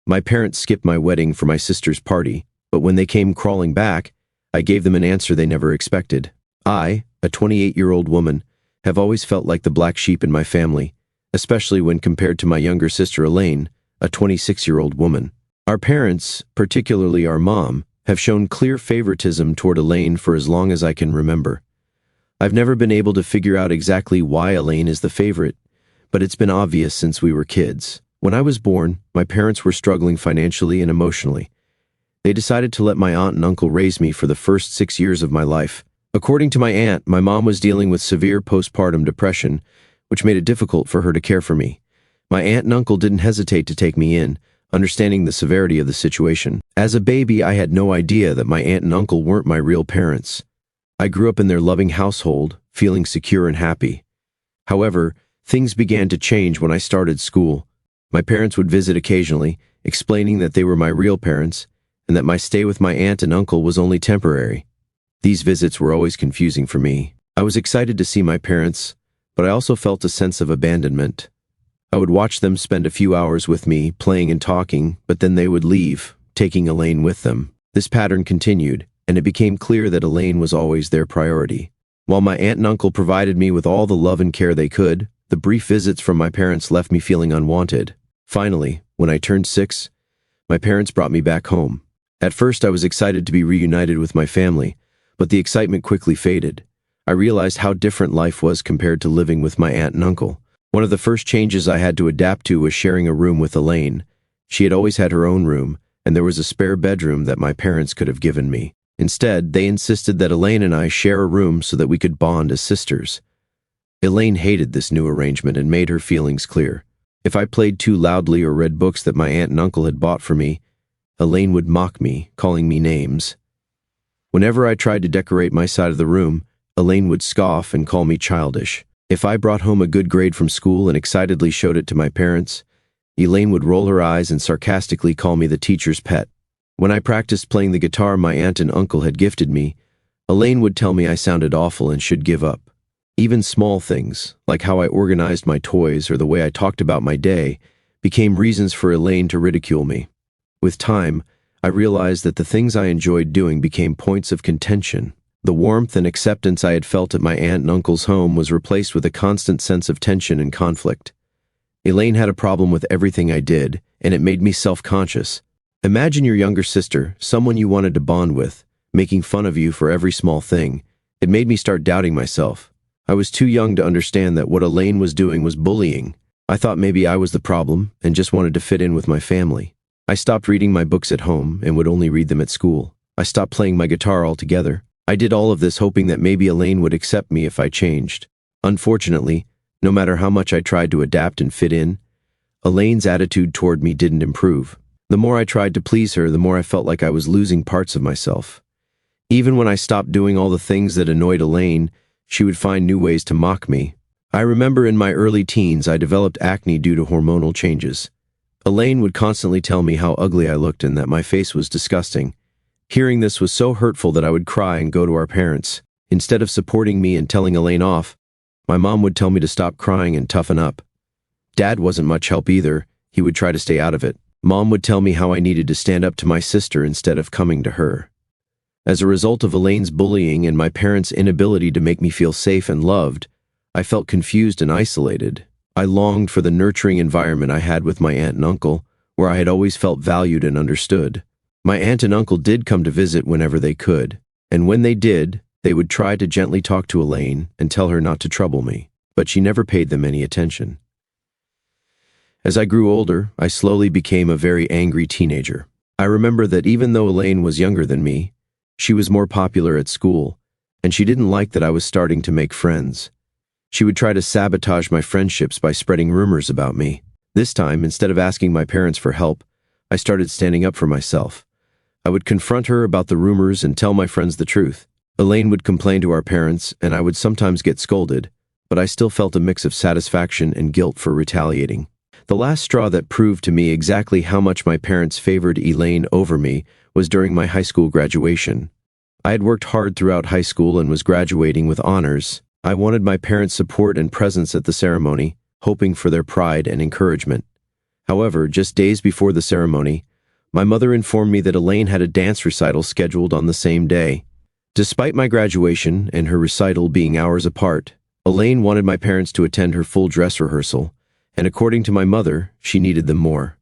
My parents skipped my wedding for my sister's party, but when they came crawling back, I gave them an answer they never expected. I, a 28-year-old woman, have always felt like the black sheep in my family, especially when compared to my younger sister Elaine, a 26-year-old woman. Our parents, particularly our mom, have shown clear favoritism toward Elaine for as long as I can remember. I've never been able to figure out exactly why Elaine is the favorite, but it's been obvious since we were kids. When I was born, my parents were struggling financially and emotionally. They decided to let my aunt and uncle raise me for the first 6 years of my life. According to my aunt, my mom was dealing with severe postpartum depression, which made it difficult for her to care for me. My aunt and uncle didn't hesitate to take me in, understanding the severity of the situation. As a baby, I had no idea that my aunt and uncle weren't my real parents. I grew up in their loving household, feeling secure and happy. However, things began to change when I started school. My parents would visit occasionally, explaining that they were my real parents, and that my stay with my aunt and uncle was only temporary. These visits were always confusing for me. I was excited to see my parents, but I also felt a sense of abandonment. I would watch them spend a few hours with me, playing and talking, but then they would leave, taking Elaine with them. This pattern continued, and it became clear that Elaine was always their priority. While my aunt and uncle provided me with all the love and care they could, the brief visits from my parents left me feeling unwanted. Finally, when I turned 6, my parents brought me back home. At first, I was excited to be reunited with my family, but the excitement quickly faded. I realized how different life was compared to living with my aunt and uncle. One of the first changes I had to adapt to was sharing a room with Elaine. She had always had her own room, and there was a spare bedroom that my parents could have given me. Instead, they insisted that Elaine and I share a room so that we could bond as sisters. Elaine hated this new arrangement and made her feelings clear. If I played too loudly or read books that my aunt and uncle had bought for me, Elaine would mock me, calling me names. Whenever I tried to decorate my side of the room, Elaine would scoff and call me childish. If I brought home a good grade from school and excitedly showed it to my parents, Elaine would roll her eyes and sarcastically call me the teacher's pet. When I practiced playing the guitar my aunt and uncle had gifted me, Elaine would tell me I sounded awful and should give up. Even small things, like how I organized my toys or the way I talked about my day, became reasons for Elaine to ridicule me. With time, I realized that the things I enjoyed doing became points of contention. The warmth and acceptance I had felt at my aunt and uncle's home was replaced with a constant sense of tension and conflict. Elaine had a problem with everything I did, and it made me self-conscious. Imagine your younger sister, someone you wanted to bond with, making fun of you for every small thing. It made me start doubting myself. I was too young to understand that what Elaine was doing was bullying. I thought maybe I was the problem and just wanted to fit in with my family. I stopped reading my books at home and would only read them at school. I stopped playing my guitar altogether. I did all of this hoping that maybe Elaine would accept me if I changed. Unfortunately, no matter how much I tried to adapt and fit in, Elaine's attitude toward me didn't improve. The more I tried to please her, the more I felt like I was losing parts of myself. Even when I stopped doing all the things that annoyed Elaine, she would find new ways to mock me. I remember in my early teens I developed acne due to hormonal changes. Elaine would constantly tell me how ugly I looked and that my face was disgusting. Hearing this was so hurtful that I would cry and go to our parents. Instead of supporting me and telling Elaine off, my mom would tell me to stop crying and toughen up. Dad wasn't much help either. He would try to stay out of it. Mom would tell me how I needed to stand up to my sister instead of coming to her. As a result of Elaine's bullying and my parents' inability to make me feel safe and loved, I felt confused and isolated. I longed for the nurturing environment I had with my aunt and uncle, where I had always felt valued and understood. My aunt and uncle did come to visit whenever they could, and when they did, they would try to gently talk to Elaine and tell her not to trouble me, but she never paid them any attention. As I grew older, I slowly became a very angry teenager. I remember that even though Elaine was younger than me, she was more popular at school, and she didn't like that I was starting to make friends. She would try to sabotage my friendships by spreading rumors about me. This time, instead of asking my parents for help, I started standing up for myself. I would confront her about the rumors and tell my friends the truth. Elaine would complain to our parents, and I would sometimes get scolded, but I still felt a mix of satisfaction and guilt for retaliating. The last straw that proved to me exactly how much my parents favored Elaine over me was during my high school graduation. I had worked hard throughout high school and was graduating with honors. I wanted my parents' support and presence at the ceremony, hoping for their pride and encouragement. However, just days before the ceremony, my mother informed me that Elaine had a dance recital scheduled on the same day. Despite my graduation and her recital being hours apart, Elaine wanted my parents to attend her full dress rehearsal, and according to my mother, she needed them more.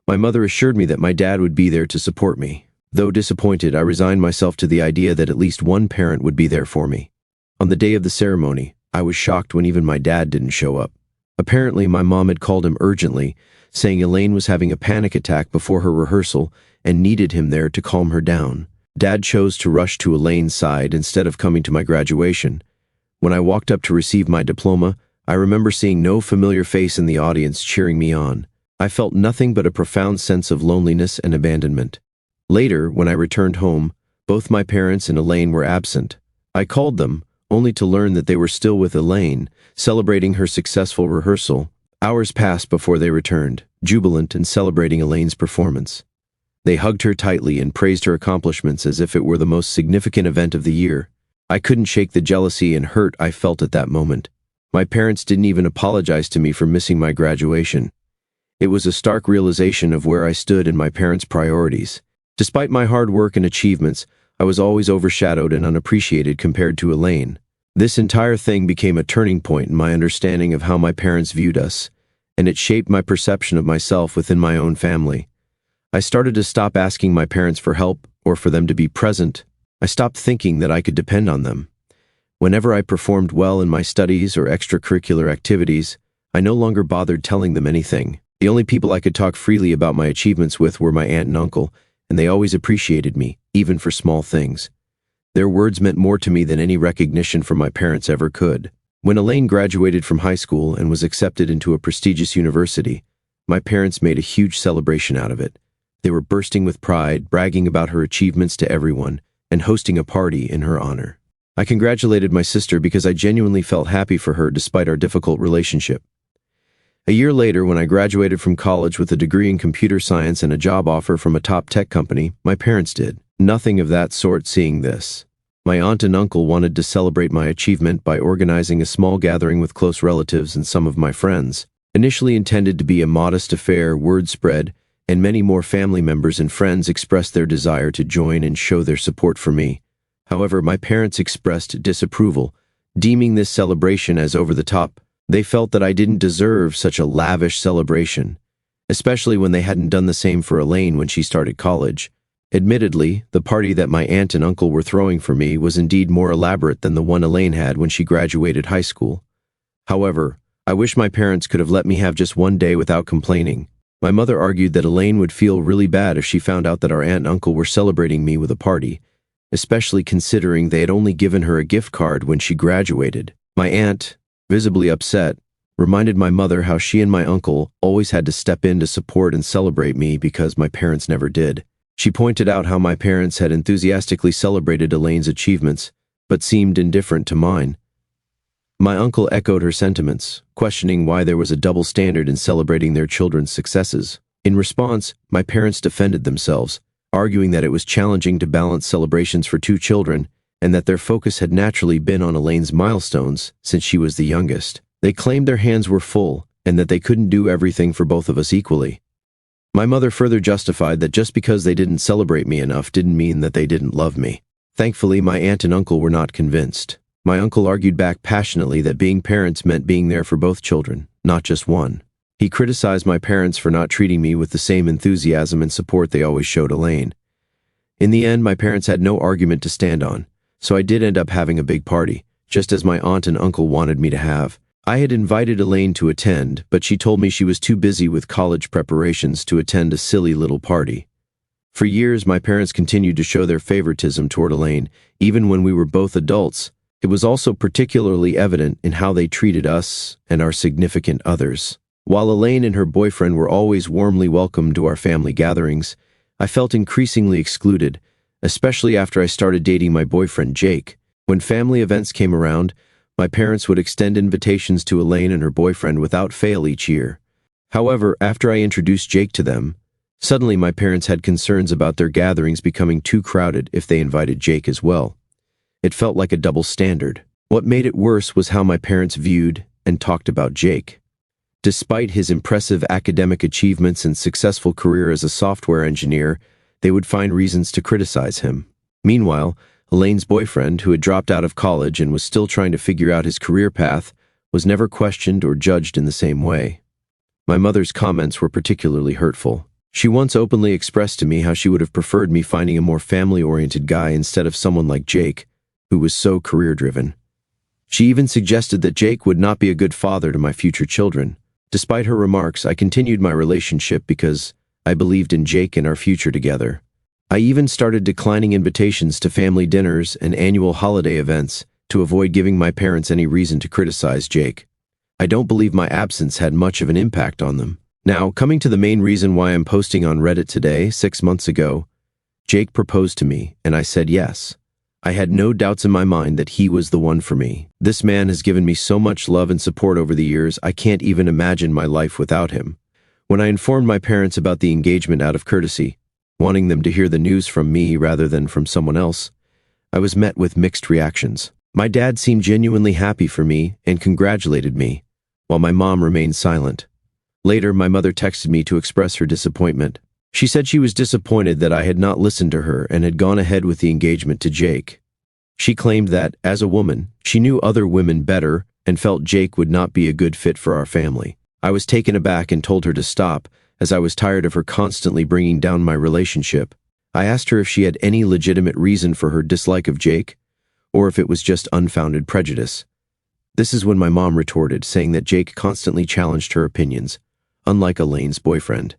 My mother assured me that my dad would be there to support me. Though disappointed, I resigned myself to the idea that at least one parent would be there for me. On the day of the ceremony, I was shocked when even my dad didn't show up. Apparently, my mom had called him urgently, saying Elaine was having a panic attack before her rehearsal and needed him there to calm her down. Dad chose to rush to Elaine's side instead of coming to my graduation. When I walked up to receive my diploma, I remember seeing no familiar face in the audience cheering me on. I felt nothing but a profound sense of loneliness and abandonment. Later, when I returned home, both my parents and Elaine were absent. I called them, only to learn that they were still with Elaine, celebrating her successful rehearsal. Hours passed before they returned, jubilant and celebrating Elaine's performance. They hugged her tightly and praised her accomplishments as if it were the most significant event of the year. I couldn't shake the jealousy and hurt I felt at that moment. My parents didn't even apologize to me for missing my graduation. It was a stark realization of where I stood in my parents' priorities. Despite my hard work and achievements, I was always overshadowed and unappreciated compared to Elaine. This entire thing became a turning point in my understanding of how my parents viewed us, and it shaped my perception of myself within my own family. I started to stop asking my parents for help or for them to be present. I stopped thinking that I could depend on them. Whenever I performed well in my studies or extracurricular activities, I no longer bothered telling them anything. The only people I could talk freely about my achievements with were my aunt and uncle, and they always appreciated me, even for small things. Their words meant more to me than any recognition from my parents ever could. When Elaine graduated from high school and was accepted into a prestigious university, my parents made a huge celebration out of it. They were bursting with pride, bragging about her achievements to everyone, and hosting a party in her honor. I congratulated my sister because I genuinely felt happy for her despite our difficult relationship. A year later, when I graduated from college with a degree in computer science and a job offer from a top tech company, my parents did nothing of that sort. Seeing this, my aunt and uncle wanted to celebrate my achievement by organizing a small gathering with close relatives and some of my friends. Initially intended to be a modest affair, word spread, and many more family members and friends expressed their desire to join and show their support for me. However, my parents expressed disapproval, deeming this celebration as over the top. They felt that I didn't deserve such a lavish celebration, especially when they hadn't done the same for Elaine when she started college. Admittedly, the party that my aunt and uncle were throwing for me was indeed more elaborate than the one Elaine had when she graduated high school. However, I wish my parents could have let me have just one day without complaining. My mother argued that Elaine would feel really bad if she found out that our aunt and uncle were celebrating me with a party, especially considering they had only given her a gift card when she graduated. My aunt, visibly upset, reminded my mother how she and my uncle always had to step in to support and celebrate me because my parents never did. She pointed out how my parents had enthusiastically celebrated Elaine's achievements, but seemed indifferent to mine. My uncle echoed her sentiments, questioning why there was a double standard in celebrating their children's successes. In response, my parents defended themselves, arguing that it was challenging to balance celebrations for two children and that their focus had naturally been on Elaine's milestones since she was the youngest. They claimed their hands were full and that they couldn't do everything for both of us equally. My mother further justified that just because they didn't celebrate me enough didn't mean that they didn't love me. Thankfully, my aunt and uncle were not convinced. My uncle argued back passionately that being parents meant being there for both children, not just one. He criticized my parents for not treating me with the same enthusiasm and support they always showed Elaine. In the end, my parents had no argument to stand on, so I did end up having a big party, just as my aunt and uncle wanted me to have. I had invited Elaine to attend, but she told me she was too busy with college preparations to attend a silly little party. For years, my parents continued to show their favoritism toward Elaine, even when we were both adults. It was also particularly evident in how they treated us and our significant others. While Elaine and her boyfriend were always warmly welcomed to our family gatherings, I felt increasingly excluded, especially after I started dating my boyfriend Jake. When family events came around, my parents would extend invitations to Elaine and her boyfriend without fail each year. However, after I introduced Jake to them, suddenly my parents had concerns about their gatherings becoming too crowded if they invited Jake as well. It felt like a double standard. What made it worse was how my parents viewed and talked about Jake. Despite his impressive academic achievements and successful career as a software engineer, they would find reasons to criticize him. Meanwhile, Elaine's boyfriend, who had dropped out of college and was still trying to figure out his career path, was never questioned or judged in the same way. My mother's comments were particularly hurtful. She once openly expressed to me how she would have preferred me finding a more family-oriented guy instead of someone like Jake, who was so career-driven. She even suggested that Jake would not be a good father to my future children. Despite her remarks, I continued my relationship because I believed in Jake and our future together. I even started declining invitations to family dinners and annual holiday events to avoid giving my parents any reason to criticize Jake. I don't believe my absence had much of an impact on them. Now, coming to the main reason why I'm posting on Reddit today, 6 months ago, Jake proposed to me, and I said yes. I had no doubts in my mind that he was the one for me. This man has given me so much love and support over the years, I can't even imagine my life without him. When I informed my parents about the engagement out of courtesy, wanting them to hear the news from me rather than from someone else, I was met with mixed reactions. My dad seemed genuinely happy for me and congratulated me, while my mom remained silent. Later, my mother texted me to express her disappointment. She said she was disappointed that I had not listened to her and had gone ahead with the engagement to Jake. She claimed that, as a woman, she knew other women better and felt Jake would not be a good fit for our family. I was taken aback and told her to stop, as I was tired of her constantly bringing down my relationship. I asked her if she had any legitimate reason for her dislike of Jake, or if it was just unfounded prejudice. This is when my mom retorted, saying that Jake constantly challenged her opinions, unlike Elaine's boyfriend.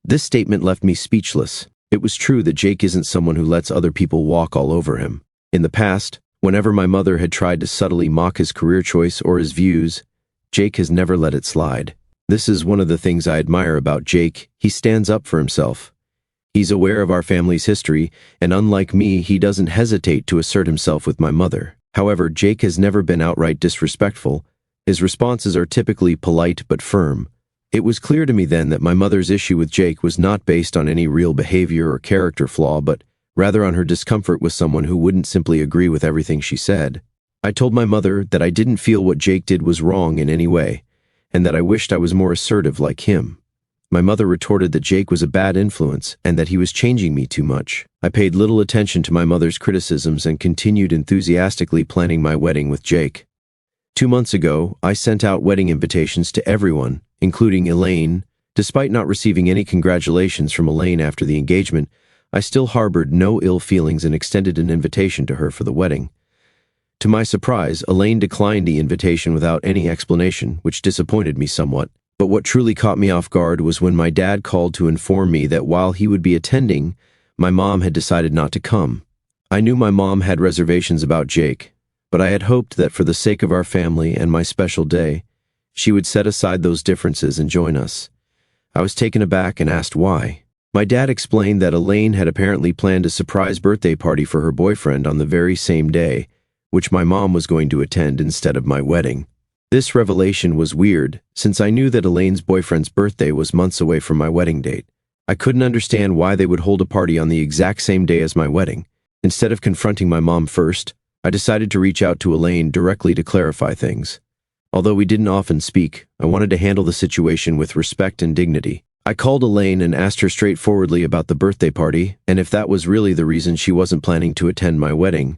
This statement left me speechless. It was true that Jake isn't someone who lets other people walk all over him. In the past, whenever my mother had tried to subtly mock his career choice or his views, Jake has never let it slide. This is one of the things I admire about Jake. He stands up for himself. He's aware of our family's history, and unlike me, he doesn't hesitate to assert himself with my mother. However, Jake has never been outright disrespectful. His responses are typically polite but firm. It was clear to me then that my mother's issue with Jake was not based on any real behavior or character flaw, but rather on her discomfort with someone who wouldn't simply agree with everything she said. I told my mother that I didn't feel what Jake did was wrong in any way, and that I wished I was more assertive like him. My mother retorted that Jake was a bad influence and that he was changing me too much. I paid little attention to my mother's criticisms and continued enthusiastically planning my wedding with Jake. 2 months ago, I sent out wedding invitations to everyone, including Elaine. Despite not receiving any congratulations from Elaine after the engagement, I still harbored no ill feelings and extended an invitation to her for the wedding. To my surprise, Elaine declined the invitation without any explanation, which disappointed me somewhat. But what truly caught me off guard was when my dad called to inform me that while he would be attending, my mom had decided not to come. I knew my mom had reservations about Jake, but I had hoped that for the sake of our family and my special day, she would set aside those differences and join us. I was taken aback and asked why. My dad explained that Elaine had apparently planned a surprise birthday party for her boyfriend on the very same day, which my mom was going to attend instead of my wedding. This revelation was weird, since I knew that Elaine's boyfriend's birthday was months away from my wedding date. I couldn't understand why they would hold a party on the exact same day as my wedding. Instead of confronting my mom first, I decided to reach out to Elaine directly to clarify things. Although we didn't often speak, I wanted to handle the situation with respect and dignity. I called Elaine and asked her straightforwardly about the birthday party, and if that was really the reason she wasn't planning to attend my wedding.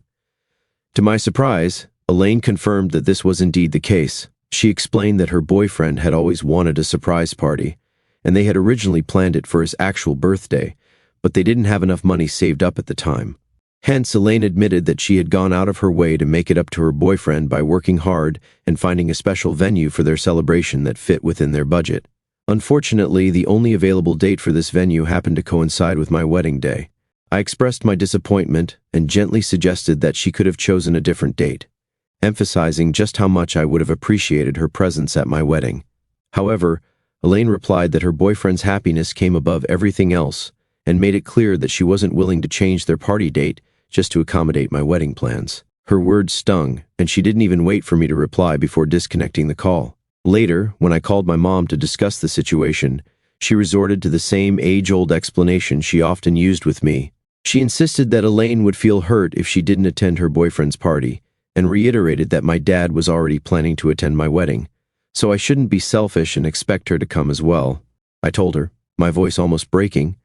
To my surprise, Elaine confirmed that this was indeed the case. She explained that her boyfriend had always wanted a surprise party, and they had originally planned it for his actual birthday, but they didn't have enough money saved up at the time. Hence, Elaine admitted that she had gone out of her way to make it up to her boyfriend by working hard and finding a special venue for their celebration that fit within their budget. Unfortunately, the only available date for this venue happened to coincide with my wedding day. I expressed my disappointment and gently suggested that she could have chosen a different date, emphasizing just how much I would have appreciated her presence at my wedding. However, Elaine replied that her boyfriend's happiness came above everything else and made it clear that she wasn't willing to change their party date just to accommodate my wedding plans. Her words stung, and she didn't even wait for me to reply before disconnecting the call. Later, when I called my mom to discuss the situation, she resorted to the same age-old explanation she often used with me. She insisted that Elaine would feel hurt if she didn't attend her boyfriend's party, and reiterated that my dad was already planning to attend my wedding, so I shouldn't be selfish and expect her to come as well. I told her, my voice almost breaking,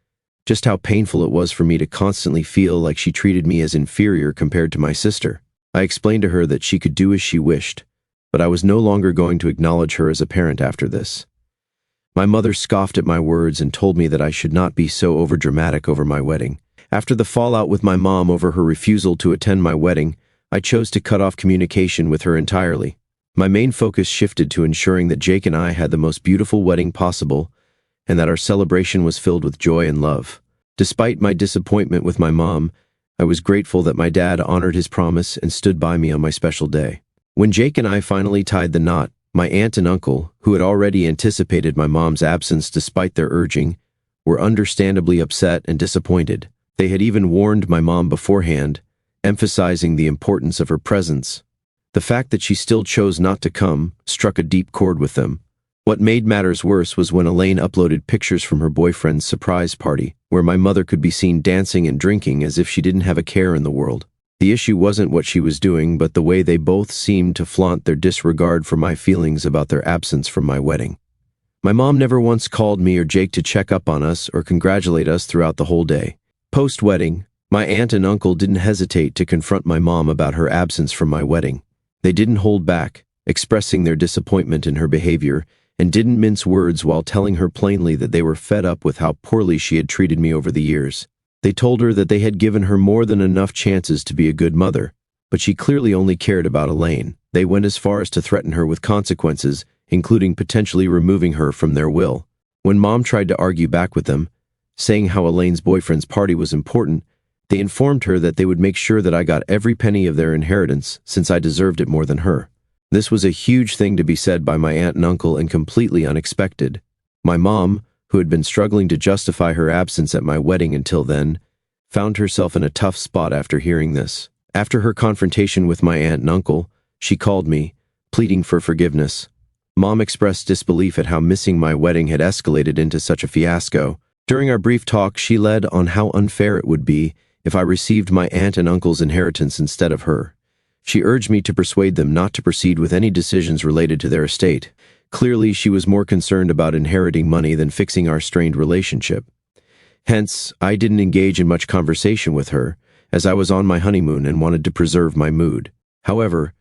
just how painful it was for me to constantly feel like she treated me as inferior compared to my sister. I explained to her that she could do as she wished, but I was no longer going to acknowledge her as a parent after this. My mother scoffed at my words and told me that I should not be so overdramatic over my wedding. After the fallout with my mom over her refusal to attend my wedding, I chose to cut off communication with her entirely. My main focus shifted to ensuring that Jake and I had the most beautiful wedding possible and that our celebration was filled with joy and love. Despite my disappointment with my mom, I was grateful that my dad honored his promise and stood by me on my special day. When Jake and I finally tied the knot, my aunt and uncle, who had already anticipated my mom's absence despite their urging, were understandably upset and disappointed. They had even warned my mom beforehand, emphasizing the importance of her presence. The fact that she still chose not to come struck a deep chord with them. What made matters worse was when Elaine uploaded pictures from her boyfriend's surprise party, where my mother could be seen dancing and drinking as if she didn't have a care in the world. The issue wasn't what she was doing, but the way they both seemed to flaunt their disregard for my feelings about their absence from my wedding. My mom never once called me or Jake to check up on us or congratulate us throughout the whole day. Post-wedding, my aunt and uncle didn't hesitate to confront my mom about her absence from my wedding. They didn't hold back, expressing their disappointment in her behavior, and didn't mince words while telling her plainly that they were fed up with how poorly she had treated me over the years. They told her that they had given her more than enough chances to be a good mother, but she clearly only cared about Elaine. They went as far as to threaten her with consequences, including potentially removing her from their will. When Mom tried to argue back with them, saying how Elaine's boyfriend's party was important, they informed her that they would make sure that I got every penny of their inheritance since I deserved it more than her. This was a huge thing to be said by my aunt and uncle and completely unexpected. My mom, who had been struggling to justify her absence at my wedding until then, found herself in a tough spot after hearing this. After her confrontation with my aunt and uncle, she called me, pleading for forgiveness. Mom expressed disbelief at how missing my wedding had escalated into such a fiasco. During our brief talk, she led on how unfair it would be if I received my aunt and uncle's inheritance instead of her. She urged me to persuade them not to proceed with any decisions related to their estate. Clearly, she was more concerned about inheriting money than fixing our strained relationship. Hence, I didn't engage in much conversation with her, as I was on my honeymoon and wanted to preserve my mood. However,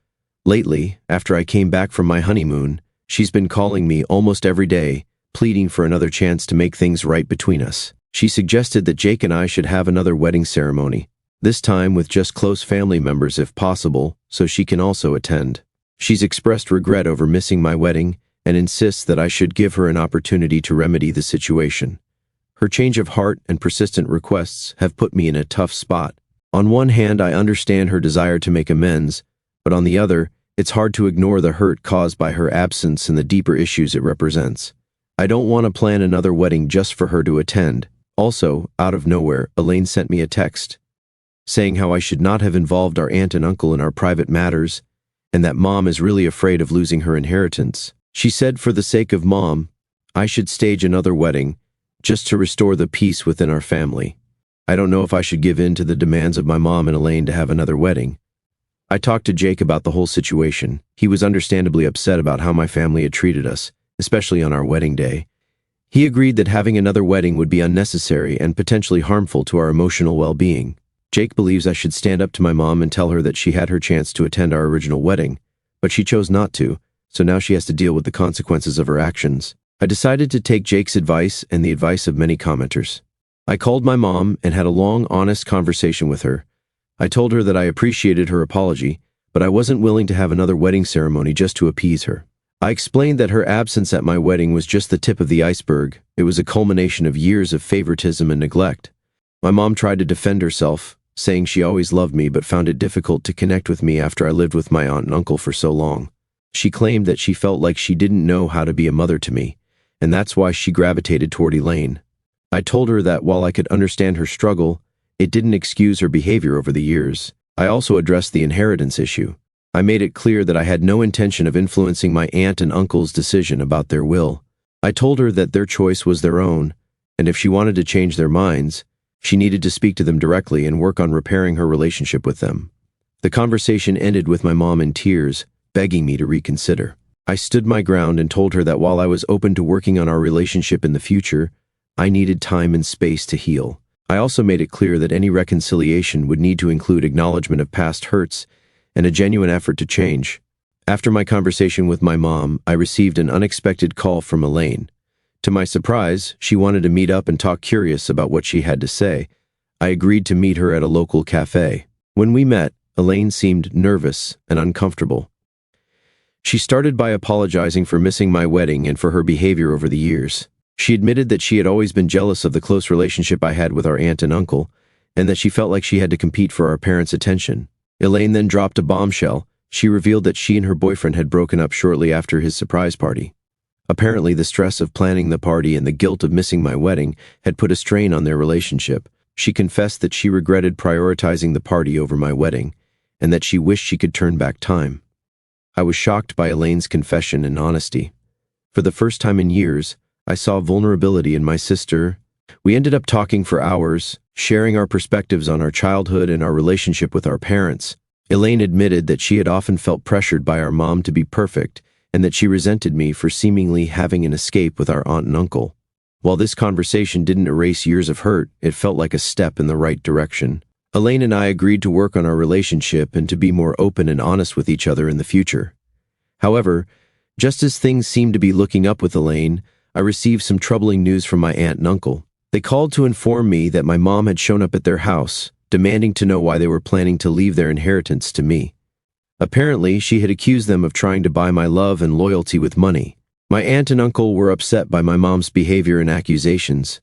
lately, after I came back from my honeymoon, she's been calling me almost every day, pleading for another chance to make things right between us. She suggested that Jake and I should have another wedding ceremony, this time with just close family members if possible, so she can also attend. She's expressed regret over missing my wedding and insists that I should give her an opportunity to remedy the situation. Her change of heart and persistent requests have put me in a tough spot. On one hand, I understand her desire to make amends, but on the other, it's hard to ignore the hurt caused by her absence and the deeper issues it represents. I don't want to plan another wedding just for her to attend. Also, out of nowhere, Elaine sent me a text, saying how I should not have involved our aunt and uncle in our private matters, and that Mom is really afraid of losing her inheritance. She said for the sake of Mom, I should stage another wedding, just to restore the peace within our family. I don't know if I should give in to the demands of my mom and Elaine to have another wedding. I talked to Jake about the whole situation. He was understandably upset about how my family had treated us, especially on our wedding day. He agreed that having another wedding would be unnecessary and potentially harmful to our emotional well-being. Jake believes I should stand up to my mom and tell her that she had her chance to attend our original wedding, but she chose not to, so now she has to deal with the consequences of her actions. I decided to take Jake's advice and the advice of many commenters. I called my mom and had a long, honest conversation with her. I told her that I appreciated her apology, but I wasn't willing to have another wedding ceremony just to appease her. I explained that her absence at my wedding was just the tip of the iceberg. It was a culmination of years of favoritism and neglect. My mom tried to defend herself, saying she always loved me but found it difficult to connect with me after I lived with my aunt and uncle for so long. She claimed that she felt like she didn't know how to be a mother to me, and that's why she gravitated toward Elaine. I told her that while I could understand her struggle, it didn't excuse her behavior over the years. I also addressed the inheritance issue. I made it clear that I had no intention of influencing my aunt and uncle's decision about their will. I told her that their choice was their own, and if she wanted to change their minds, she needed to speak to them directly and work on repairing her relationship with them. The conversation ended with my mom in tears, begging me to reconsider. I stood my ground and told her that while I was open to working on our relationship in the future, I needed time and space to heal. I also made it clear that any reconciliation would need to include acknowledgement of past hurts and a genuine effort to change. After my conversation with my mom, I received an unexpected call from Elaine. To my surprise, she wanted to meet up and talk curious about what she had to say. I agreed to meet her at a local cafe. When we met, Elaine seemed nervous and uncomfortable. She started by apologizing for missing my wedding and for her behavior over the years. She admitted that she had always been jealous of the close relationship I had with our aunt and uncle, and that she felt like she had to compete for our parents' attention. Elaine then dropped a bombshell. She revealed that she and her boyfriend had broken up shortly after his surprise party. Apparently, the stress of planning the party and the guilt of missing my wedding had put a strain on their relationship. She confessed that she regretted prioritizing the party over my wedding, and that she wished she could turn back time. I was shocked by Elaine's confession and honesty. For the first time in years, I saw vulnerability in my sister. We ended up talking for hours, sharing our perspectives on our childhood and our relationship with our parents. Elaine admitted that she had often felt pressured by our mom to be perfect, and that she resented me for seemingly having an escape with our aunt and uncle. While this conversation didn't erase years of hurt, it felt like a step in the right direction. Elaine and I agreed to work on our relationship and to be more open and honest with each other in the future. However, just as things seemed to be looking up with Elaine, I received some troubling news from my aunt and uncle. They called to inform me that my mom had shown up at their house, demanding to know why they were planning to leave their inheritance to me. Apparently, she had accused them of trying to buy my love and loyalty with money. My aunt and uncle were upset by my mom's behavior and accusations.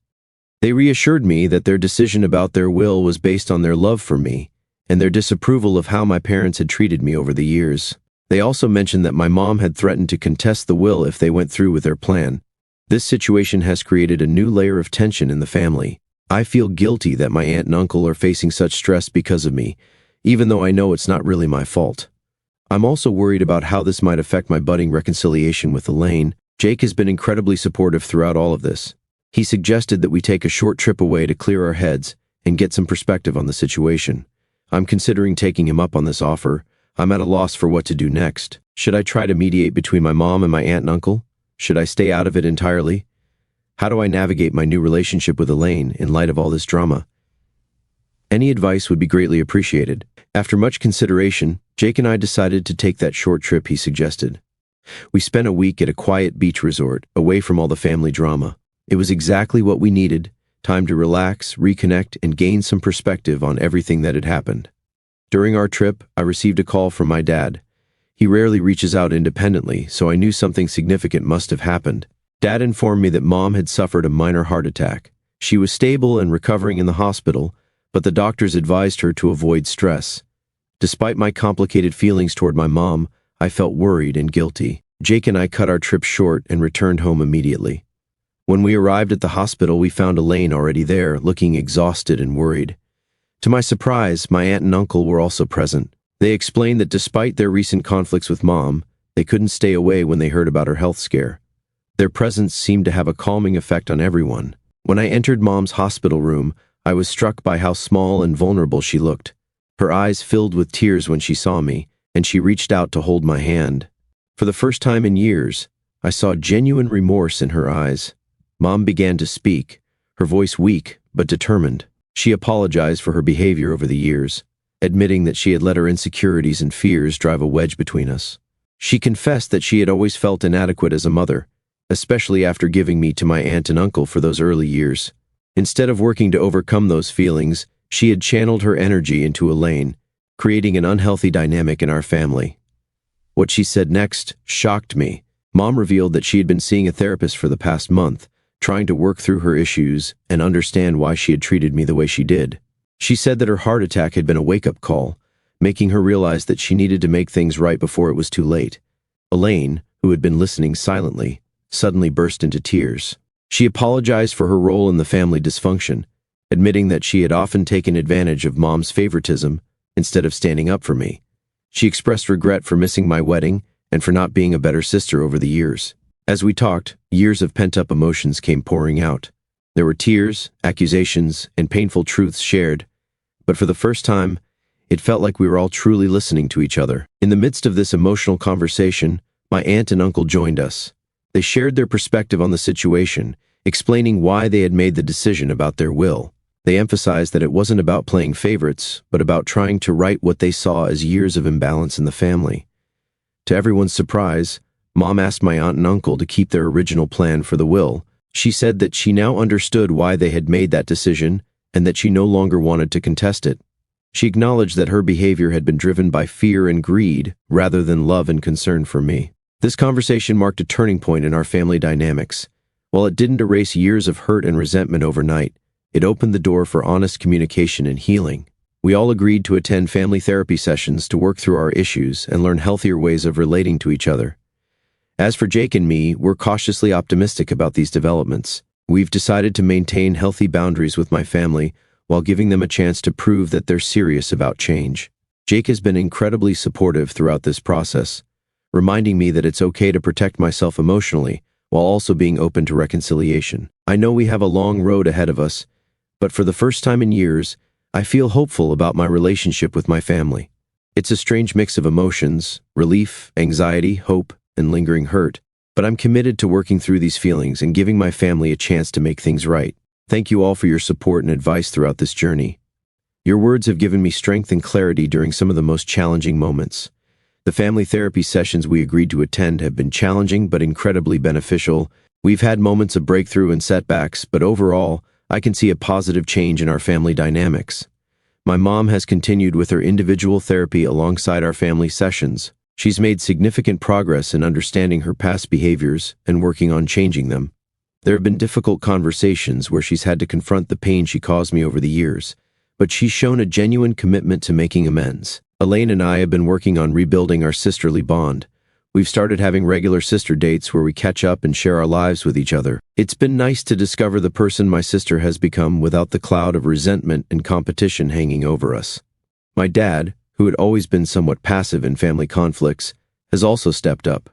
They reassured me that their decision about their will was based on their love for me and their disapproval of how my parents had treated me over the years. They also mentioned that my mom had threatened to contest the will if they went through with their plan. This situation has created a new layer of tension in the family. I feel guilty that my aunt and uncle are facing such stress because of me, even though I know it's not really my fault. I'm also worried about how this might affect my budding reconciliation with Elaine. Jake has been incredibly supportive throughout all of this. He suggested that we take a short trip away to clear our heads and get some perspective on the situation. I'm considering taking him up on this offer. I'm at a loss for what to do next. Should I try to mediate between my mom and my aunt and uncle? Should I stay out of it entirely? How do I navigate my new relationship with Elaine in light of all this drama? Any advice would be greatly appreciated. After much consideration, Jake and I decided to take that short trip he suggested. We spent a week at a quiet beach resort, away from all the family drama. It was exactly what we needed, time to relax, reconnect, and gain some perspective on everything that had happened. During our trip, I received a call from my dad. He rarely reaches out independently, so I knew something significant must have happened. Dad informed me that Mom had suffered a minor heart attack. She was stable and recovering in the hospital, but the doctors advised her to avoid stress. Despite my complicated feelings toward my mom, I felt worried and guilty. Jake and I cut our trip short and returned home immediately. When we arrived at the hospital, we found Elaine already there, looking exhausted and worried. To my surprise, my aunt and uncle were also present. They explained that despite their recent conflicts with Mom, they couldn't stay away when they heard about her health scare. Their presence seemed to have a calming effect on everyone. When I entered Mom's hospital room, I was struck by how small and vulnerable she looked. Her eyes filled with tears when she saw me, and she reached out to hold my hand. For the first time in years, I saw genuine remorse in her eyes. Mom began to speak, her voice weak but determined. She apologized for her behavior over the years, admitting that she had let her insecurities and fears drive a wedge between us. She confessed that she had always felt inadequate as a mother, especially after giving me to my aunt and uncle for those early years. Instead of working to overcome those feelings, she had channeled her energy into Elaine, creating an unhealthy dynamic in our family. What she said next shocked me. Mom revealed that she had been seeing a therapist for the past month, trying to work through her issues and understand why she had treated me the way she did. She said that her heart attack had been a wake-up call, making her realize that she needed to make things right before it was too late. Elaine, who had been listening silently, suddenly burst into tears. She apologized for her role in the family dysfunction, admitting that she had often taken advantage of Mom's favoritism instead of standing up for me. She expressed regret for missing my wedding and for not being a better sister over the years. As we talked, years of pent-up emotions came pouring out. There were tears, accusations, and painful truths shared, but for the first time, it felt like we were all truly listening to each other. In the midst of this emotional conversation, My aunt and uncle joined us. They shared their perspective on the situation, explaining why they had made the decision about their will. They emphasized that it wasn't about playing favorites, but about trying to right what they saw as years of imbalance in the family. To everyone's surprise, Mom asked my aunt and uncle to keep their original plan for the will. She said that she now understood why they had made that decision and that she no longer wanted to contest it. She acknowledged that her behavior had been driven by fear and greed rather than love and concern for me. This conversation marked a turning point in our family dynamics. While it didn't erase years of hurt and resentment overnight, it opened the door for honest communication and healing. We all agreed to attend family therapy sessions to work through our issues and learn healthier ways of relating to each other. As for Jake and me, we're cautiously optimistic about these developments. We've decided to maintain healthy boundaries with my family while giving them a chance to prove that they're serious about change. Jake has been incredibly supportive throughout this process, reminding me that it's okay to protect myself emotionally while also being open to reconciliation. I know we have a long road ahead of us, but for the first time in years, I feel hopeful about my relationship with my family. It's a strange mix of emotions, relief, anxiety, hope, and lingering hurt, but I'm committed to working through these feelings and giving my family a chance to make things right. Thank you all for your support and advice throughout this journey. Your words have given me strength and clarity during some of the most challenging moments. The family therapy sessions we agreed to attend have been challenging but incredibly beneficial. We've had moments of breakthrough and setbacks, but overall, I can see a positive change in our family dynamics. My mom has continued with her individual therapy alongside our family sessions. She's made significant progress in understanding her past behaviors and working on changing them. There have been difficult conversations where she's had to confront the pain she caused me over the years, but she's shown a genuine commitment to making amends. Elaine and I have been working on rebuilding our sisterly bond. We've started having regular sister dates where we catch up and share our lives with each other. It's been nice to discover the person my sister has become without the cloud of resentment and competition hanging over us. My dad, who had always been somewhat passive in family conflicts, has also stepped up.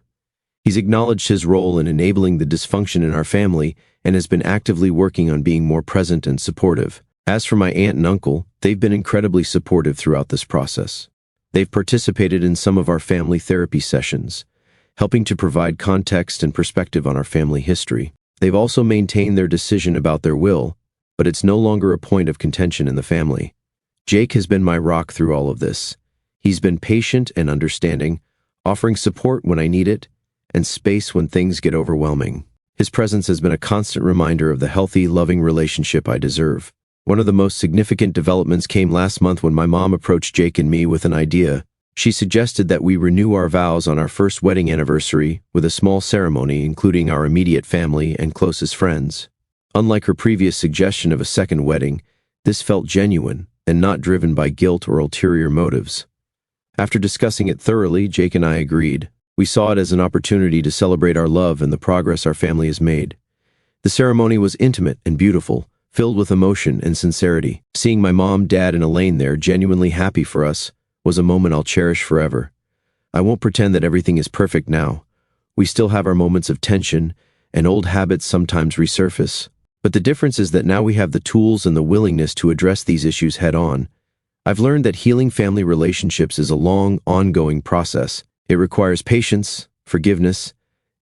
He's acknowledged his role in enabling the dysfunction in our family and has been actively working on being more present and supportive. As for my aunt and uncle, they've been incredibly supportive throughout this process. They've participated in some of our family therapy sessions, helping to provide context and perspective on our family history. They've also maintained their decision about their will, but it's no longer a point of contention in the family. Jake has been my rock through all of this. He's been patient and understanding, offering support when I need it, and space when things get overwhelming. His presence has been a constant reminder of the healthy, loving relationship I deserve. One of the most significant developments came last month when my mom approached Jake and me with an idea. She suggested that we renew our vows on our first wedding anniversary with a small ceremony including our immediate family and closest friends. Unlike her previous suggestion of a second wedding, this felt genuine and not driven by guilt or ulterior motives. After discussing it thoroughly, Jake and I agreed. We saw it as an opportunity to celebrate our love and the progress our family has made. The ceremony was intimate and beautiful, filled with emotion and sincerity. Seeing my mom, dad, and Elaine there, genuinely happy for us, was a moment I'll cherish forever. I won't pretend that everything is perfect now. We still have our moments of tension, and old habits sometimes resurface. But the difference is that now we have the tools and the willingness to address these issues head-on. I've learned that healing family relationships is a long, ongoing process. It requires patience, forgiveness,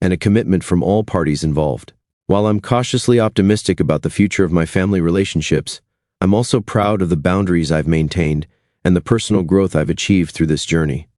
and a commitment from all parties involved. While I'm cautiously optimistic about the future of my family relationships, I'm also proud of the boundaries I've maintained and the personal growth I've achieved through this journey.